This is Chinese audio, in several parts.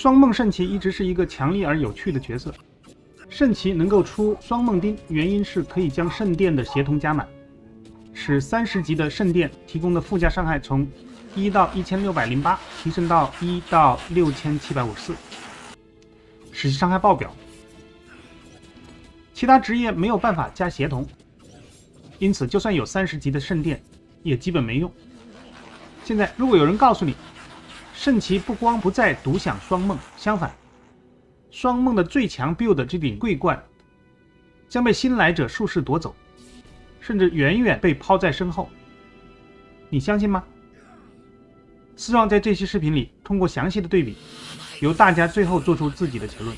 双梦圣骑一直是一个强力而有趣的角色。圣骑能够出双梦丁，原因是可以将圣殿的协同加满，使30级的圣殿提供的附加伤害从1到1608提升到1到6754，使其伤害爆表。其他职业没有办法加协同，因此就算有30级的圣殿也基本没用。现在如果有人告诉你，圣骑不光不再独享双梦，相反，双梦的最强 build 这顶桂冠将被新来者术士夺走，甚至远远被抛在身后，你相信吗？希望在这期视频里通过详细的对比，由大家最后做出自己的结论。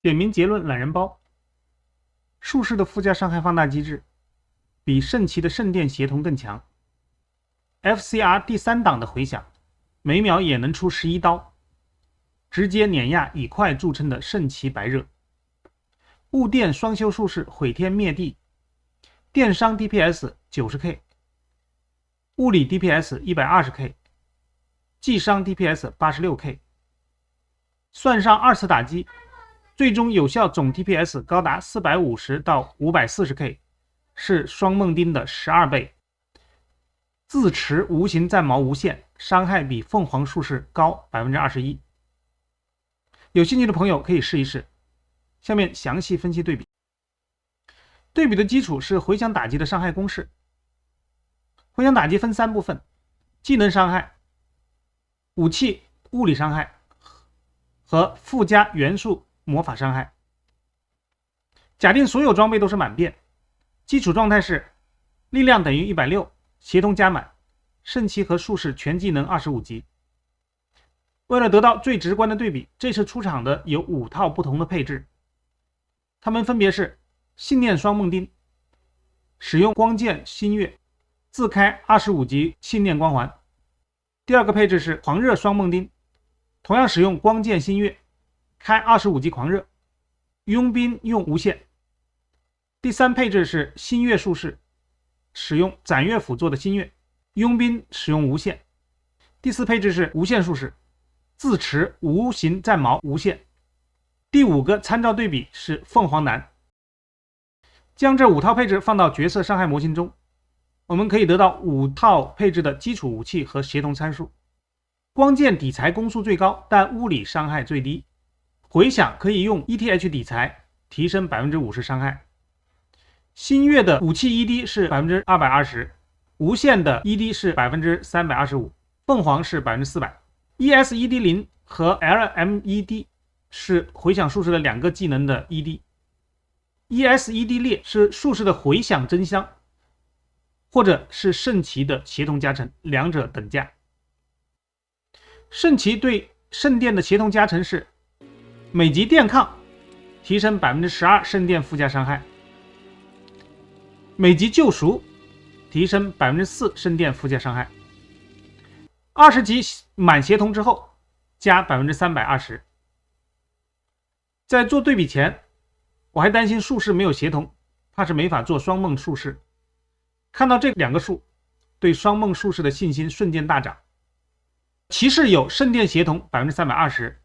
点名结论懒人包：术士的附加伤害放大机制比圣骑的圣殿协同更强。FCR 第3档的回响，每秒也能出11刀，直接碾压以快著称的圣骑白热。雾电双修术士毁天灭地，电伤 DPS 90k， 物理 DPS 120k， 技伤 DPS 86k， 算上2次打击，最终有效总 DPS 高达450到540k， 是双梦丁的12倍。自持无形战矛无限，伤害比凤凰术士高 21%。 有兴趣的朋友可以试一试。下面详细分析对比。对比的基础是回响打击的伤害公式。回响打击分3部分：技能伤害、武器物理伤害和附加元素魔法伤害。假定所有装备都是满变，基础状态是力量等于160，协同加满，圣骑和术士全技能25级。为了得到最直观的对比，这次出场的有5套不同的配置，它们分别是信念双梦丁，使用光剑新月，自开25级信念光环。第二个配置是狂热双梦丁，同样使用光剑新月，开25级狂热，佣兵用无限。第三配置是新月术士，使用斩月辅助的新月，佣兵使用无限。第四配置是无限术士，自持无形战矛无限。第5个参照对比是凤凰男。将这5套配置放到角色伤害模型中，我们可以得到5套配置的基础武器和协同参数。光剑底材攻速最高，但物理伤害最低。回响可以用 ETH 底材提升 50% 伤害。新月的武器 ED 是 220%， 无限的 ED 是 325%， 凤凰是 400%。ES-ED0 和 LMED 是回响术士的2个技能的 ED。ES-ED 列是术士的回响真香，或者是圣骑的协同加成，两者等价。圣骑对圣殿的协同加成是每级电抗提升 12% 圣殿附加伤害，每级救赎提升 4% 圣殿附加伤害，20级满协同之后加 320%。 在做对比前，我还担心术士没有协同，怕是没法做双梦术士。看到这2个数，对双梦术士的信心瞬间大涨。骑士有圣殿协同 320%，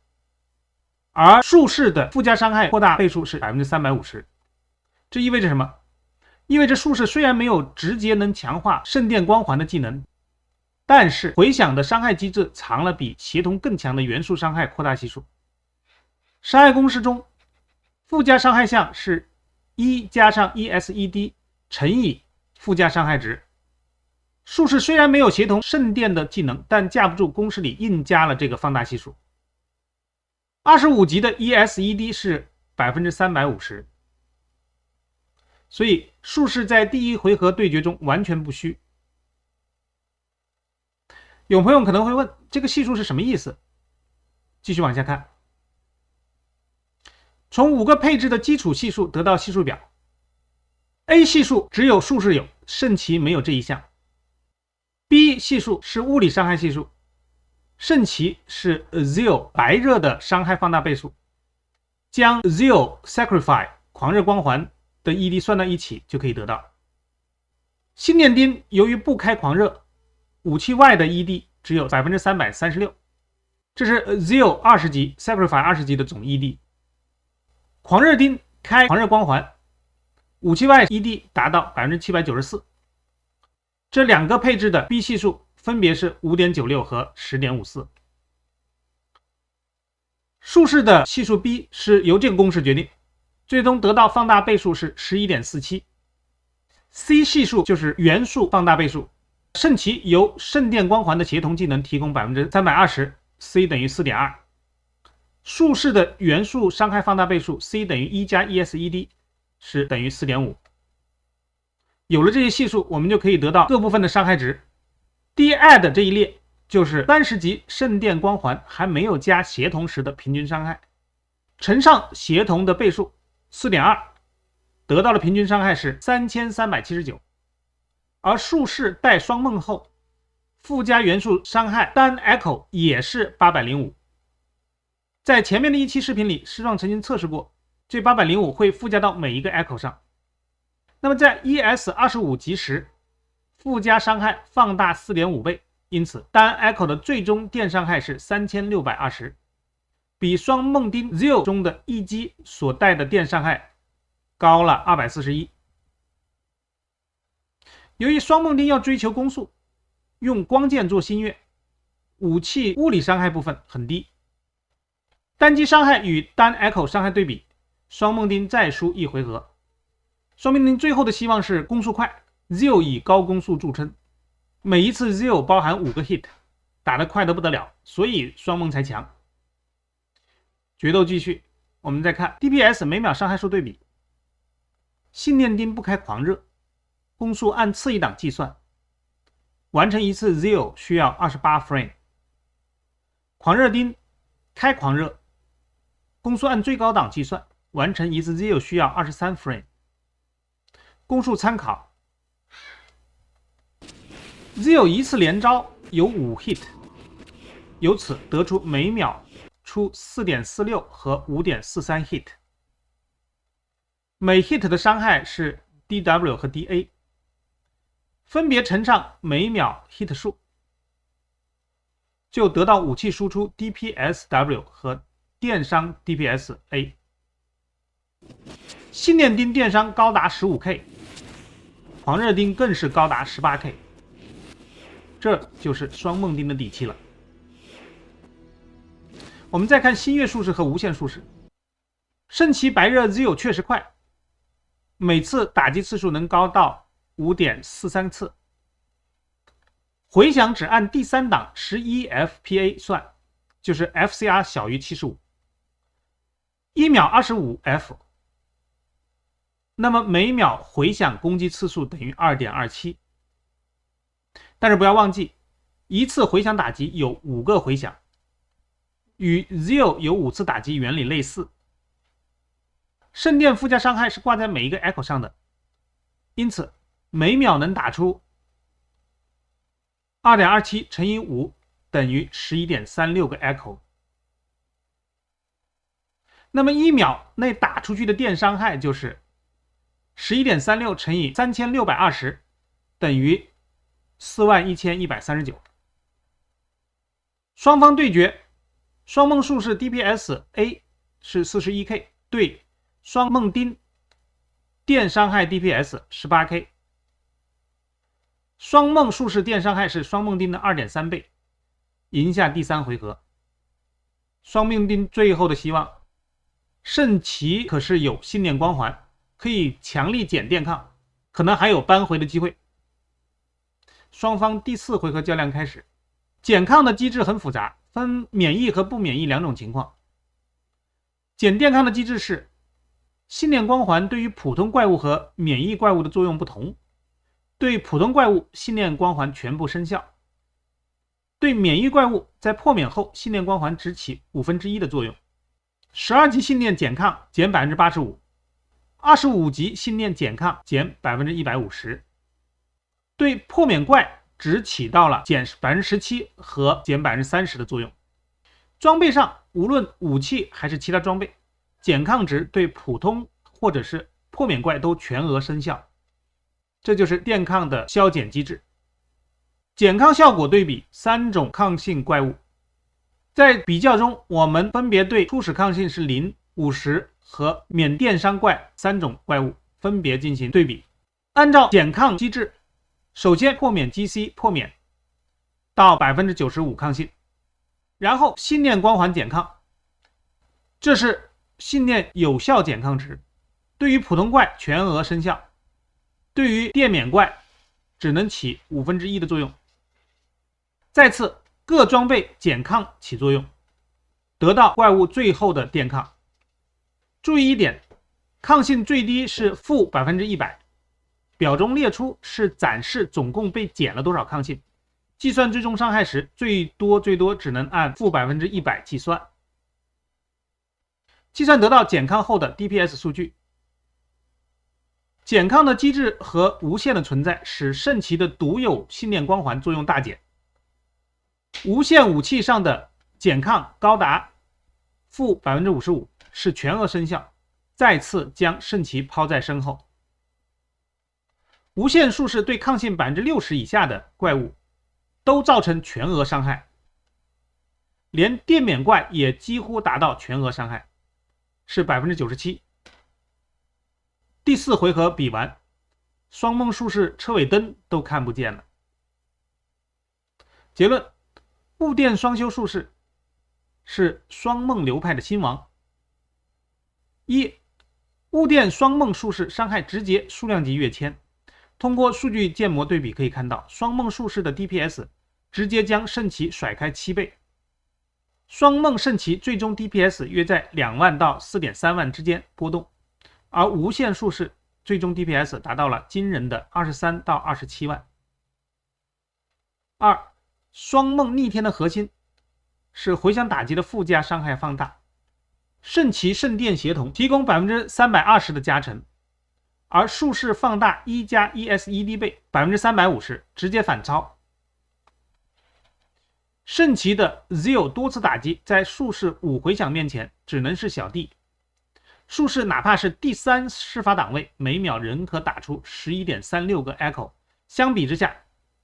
而术士的附加伤害扩大倍数是 350%。 这意味着什么？意味着术士虽然没有直接能强化圣殿光环的技能，但是回响的伤害机制藏了比协同更强的元素伤害扩大系数。伤害公式中，附加伤害项是1加上 ES-ED 乘以附加伤害值。术士虽然没有协同圣殿的技能，但架不住公式里硬加了这个放大系数。25级的 ES-ED 是 350%， 所以术士在第1回合对决中完全不虚。有朋友可能会问，这个系数是什么意思？继续往下看。从5个配置的基础系数得到系数表。 A 系数只有术士有，圣骑没有这一项。 B 系数是物理伤害系数，圣骑是 Zeal 白热的伤害放大倍数，将 Zeal Sacrifice 狂热光环的 ED 算到一起就可以得到。信念钉由于不开狂热，武器外的 ED 只有 336%，这是 Zeal 20级 Sacrifice 20级的总 ED。狂热钉开狂热光环，武器外 ED 达到 794%。这两个配置的 B 系数分别是 5.96 和 10.54。术士的系数 B 是由这个公式决定，最终得到放大倍数是 11.47。C 系数就是元素放大倍数，圣骑由圣殿光环的协同技能提供 320%， C 等于 4.2。术士的元素伤害放大倍数 C 等于1加 ESED 是等于 4.5。 有了这些系数，我们就可以得到各部分的伤害值。D-add 这一列就是30级圣殿光环还没有加协同时的平均伤害，乘上协同的倍数 4.2， 得到的平均伤害是3379。而术士带双梦后附加元素伤害单 Echo 也是805。在前面的一期视频里，师壮曾经测试过，这805会附加到每一个 Echo 上。那么在 ES 25级时，附加伤害放大 4.5 倍，因此单 Echo 的最终电伤害是3620，比双梦丁 Zeal 中的一击所带的电伤害高了241。由于双梦丁要追求攻速，用光剑做新月，武器物理伤害部分很低。单击伤害与单 Echo 伤害对比，双梦丁再输一回合。双梦丁最后的希望是攻速快， Zeal 以高攻速著称，每一次 Zeal 包含5个 hit， 打得快得不得了，所以双梦才强。决斗继续，我们再看 DPS 每秒伤害数对比。信念钉不开狂热，攻速按次一档计算，完成一次 Zeal 需要28 frame。 狂热钉开狂热，攻速按最高档计算，完成一次 Zeal 需要23 frame。 攻速参考 Zeal 一次连招有5 hit， 由此得出每秒出 4.46 和 5.43 hit， 每 hit 的伤害是 DW 和 DA， 分别乘上每秒 hit 数，就得到武器输出 DPSW 和电伤 DPSA。 信念钉电伤高达 15K， 狂热钉更是高达 18K， 这就是双梦钉的底气了。我们再看新月术士和无限术士。圣骑白热 Zeal 确实快，每次打击次数能高到 5.43 次，回响只按第3档11 FPA 算，就是 FCR 小于75， 1秒25 F， 那么每秒回响攻击次数等于 2.27。 但是不要忘记，一次回响打击有5个回响，与 Zeal 有5次打击原理类似。圣殿附加伤害是挂在每一个 Echo 上的，因此每秒能打出 2.27 乘以5等于 11.36 个 Echo。 那么1秒内打出去的电伤害就是 11.36 乘以3620等于 41139。 双方对决，双梦术士 DPS-A 是 41K 对双梦丁电伤害 DPS 18K， 双梦术士电伤害是双梦丁的 2.3 倍，赢下第3回合。双梦丁最后的希望，圣骑可是有信念光环，可以强力减电抗，可能还有扳回的机会。双方第4回合较量开始，减抗的机制很复杂，分免疫和不免疫2种情况。减电抗的机制是信念光环对于普通怪物和免疫怪物的作用不同，对普通怪物信念光环全部生效，对免疫怪物在破免后信念光环只起1/5的作用。12级信念减抗减 85%， 25级信念减抗减 150%， 对破免怪只起到了减 17% 和减 30% 的作用。装备上无论武器还是其他装备，减抗值对普通或者是破免怪都全额生效，这就是电抗的消减机制。减抗效果对比3种抗性怪物，在比较中，我们分别对初始抗性是0、50和缅甸山怪3种怪物分别进行对比。按照减抗机制，首先破免 GC 破免到 95% 抗性，然后信念光环减抗，这是信念有效减抗值，对于普通怪全额生效，对于电免怪只能起1/5的作用。再次各装备减抗起作用，得到怪物最后的电抗。注意一点，抗性最低是负 100%， 表中列出是展示总共被减了多少抗性，计算最终伤害时最多只能按负 100% 计算。计算得到减抗后的 DPS 数据。减抗的机制和无限的存在使圣骑的独有信念光环作用大减，无限武器上的减抗高达负 55%， 是全额生效，再次将圣骑抛在身后。无限术士对抗性 60% 以下的怪物都造成全额伤害，连电免怪也几乎达到全额伤害，是 97%。第4回合比完，双梦术士车尾灯都看不见了。结论：雾电双修术士是双梦流派的新王。1. 雾电双梦术士伤害直接数量级跃迁。通过数据建模对比可以看到，双梦术士的 DPS 直接将圣骑甩开7倍。双梦圣骑最终 DPS 约在2万到 4.3 万之间波动，而无限术士最终 DPS 达到了惊人的23到27万。2. 双梦逆天的核心是回响打击的附加伤害放大，圣骑圣电协同提供 320% 的加成，而术士放大1加 ESED 倍 350%， 直接反超。圣骑的 Zeal 多次打击在术士5回响面前只能是小弟，术士哪怕是第3施法档位，每秒仍可打出 11.36 个 Echo， 相比之下，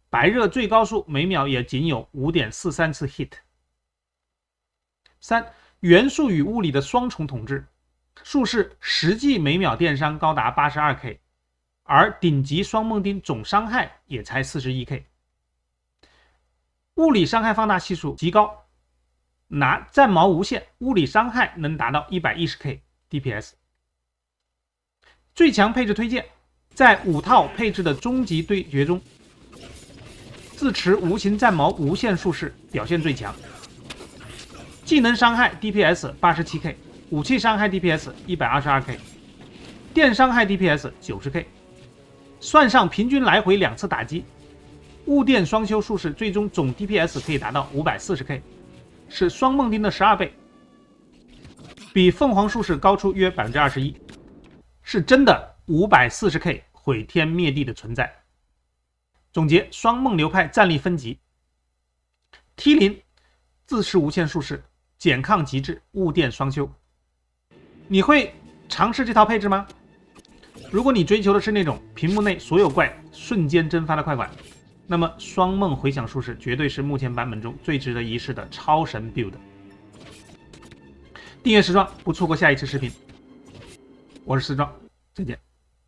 白热最高数每秒也仅有 5.43 次 hit。 3. 元素与物理的双重统治，术士实际每秒电伤高达 82K， 而顶级双梦丁总伤害也才 41K。 物理伤害放大系数极高，拿战矛无限，物理伤害能达到 110K DPS。 最强配置推荐，在5套配置的终极对决中，自持无形战矛无限术士表现最强，技能伤害 DPS 87K， 武器伤害 DPS 122K， 电伤害 DPS 90K， 算上平均来回2次打击，雾电双修术士最终总 DPS 可以达到 540K， 是双梦丁的12倍，比凤凰术士高出约 21%， 是真的 540K 毁天灭地的存在。总结双梦流派战力分级 ：T0 自持无限术士，减抗极致，雾电双修。你会尝试这套配置吗？如果你追求的是那种屏幕内所有怪瞬间蒸发的快感，那么双梦回响术士绝对是目前版本中最值得一试的超神 build。订阅时装，不错过下一期视频。我是时装，再见。